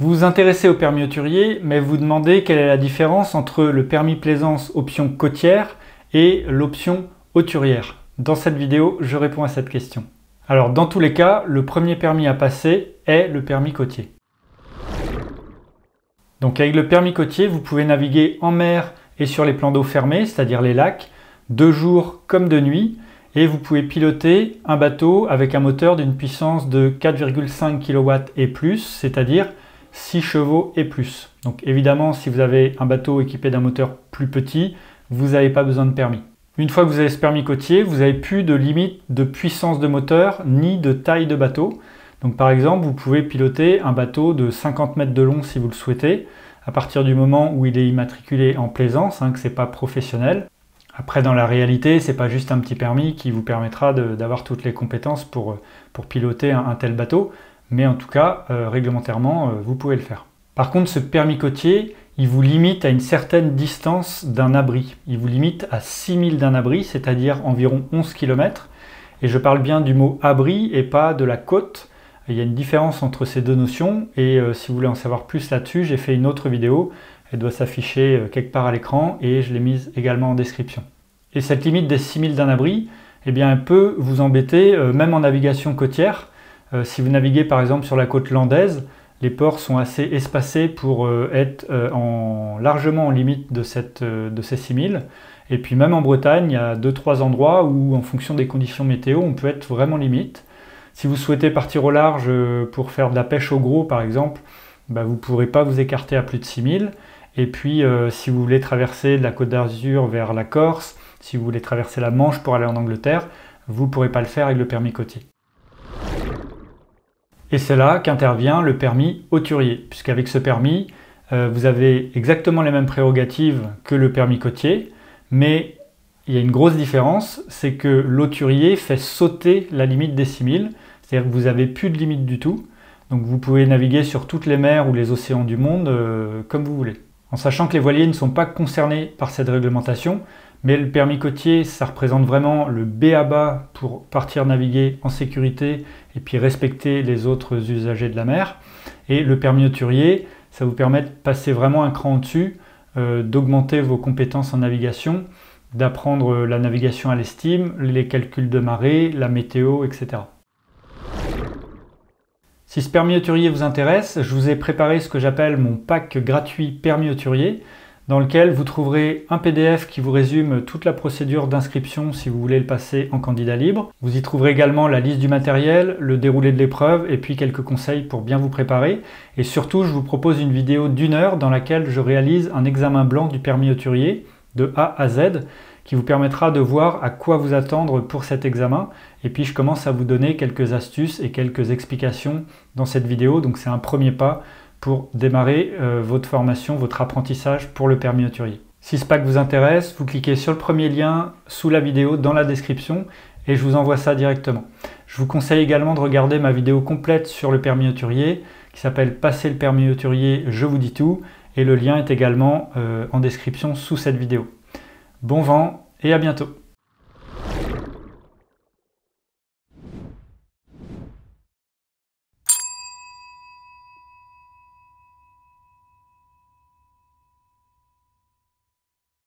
Vous vous intéressez au permis hauturier, mais vous demandez quelle est la différence entre le permis plaisance option côtière et l'option hauturière. Dans cette vidéo, je réponds à cette question. Alors dans tous les cas, le premier permis à passer est le permis côtier. Donc avec le permis côtier, vous pouvez naviguer en mer et sur les plans d'eau fermés, c'est-à-dire les lacs, de jour comme de nuit, et vous pouvez piloter un bateau avec un moteur d'une puissance de 4,5 kW et plus, c'est-à-dire 6 chevaux et plus. Donc évidemment, si vous avez un bateau équipé d'un moteur plus petit, vous n'avez pas besoin de permis. Une fois que vous avez ce permis côtier, vous n'avez plus de limite de puissance de moteur ni de taille de bateau. Donc par exemple, vous pouvez piloter un bateau de 50 mètres de long si vous le souhaitez, à partir du moment où il est immatriculé en plaisance, que ce n'est pas professionnel. Après, dans la réalité, ce n'est pas juste un petit permis qui vous permettra d'avoir toutes les compétences pour piloter un tel bateau. Mais en tout cas, réglementairement, vous pouvez le faire. Par contre, ce permis côtier, il vous limite à une certaine distance d'un abri. Il vous limite à 6000 d'un abri, c'est-à-dire environ 11 km. Et je parle bien du mot abri et pas de la côte. Il y a une différence entre ces deux notions. Et si vous voulez en savoir plus là-dessus, j'ai fait une autre vidéo. Elle doit s'afficher quelque part à l'écran et je l'ai mise également en description. Et cette limite des 6000 d'un abri, eh bien, elle peut vous embêter même en navigation côtière. Si vous naviguez par exemple sur la côte landaise, les ports sont assez espacés pour être largement en limite de ces 6000. Et puis même en Bretagne, il y a 2-3 endroits où en fonction des conditions météo, on peut être vraiment limite. Si vous souhaitez partir au large pour faire de la pêche au gros par exemple, vous ne pourrez pas vous écarter à plus de 6000. Et puis si vous voulez traverser de la Côte d'Azur vers la Corse, si vous voulez traverser la Manche pour aller en Angleterre, vous ne pourrez pas le faire avec le permis côtier. Et c'est là qu'intervient le permis hauturier, puisqu'avec ce permis, vous avez exactement les mêmes prérogatives que le permis côtier, mais il y a une grosse différence, c'est que l'hauturier fait sauter la limite des 6000, c'est-à-dire que vous n'avez plus de limite du tout, donc vous pouvez naviguer sur toutes les mers ou les océans du monde comme vous voulez. En sachant que les voiliers ne sont pas concernés par cette réglementation, mais le permis côtier, ça représente vraiment le b.a.-ba pour partir naviguer en sécurité et puis respecter les autres usagers de la mer. Et le permis hauturier, ça vous permet de passer vraiment un cran au-dessus, d'augmenter vos compétences en navigation, d'apprendre la navigation à l'estime, les calculs de marée, la météo, etc. Si ce permis hauturier vous intéresse, je vous ai préparé ce que j'appelle mon pack gratuit permis hauturier, dans lequel vous trouverez un PDF qui vous résume toute la procédure d'inscription si vous voulez le passer en candidat libre. Vous y trouverez également la liste du matériel, le déroulé de l'épreuve et puis quelques conseils pour bien vous préparer. Et surtout, je vous propose une vidéo d'1 heure dans laquelle je réalise un examen blanc du permis hauturier de A à Z qui vous permettra de voir à quoi vous attendre pour cet examen. Et puis je commence à vous donner quelques astuces et quelques explications dans cette vidéo. Donc c'est un premier pas pour démarrer votre formation, votre apprentissage pour le permis hauturier. Si ce pack vous intéresse, vous cliquez sur le premier lien sous la vidéo dans la description et je vous envoie ça directement. Je vous conseille également de regarder ma vidéo complète sur le permis hauturier qui s'appelle « Passer le permis hauturier, je vous dis tout » et le lien est également en description sous cette vidéo. Bon vent et à bientôt!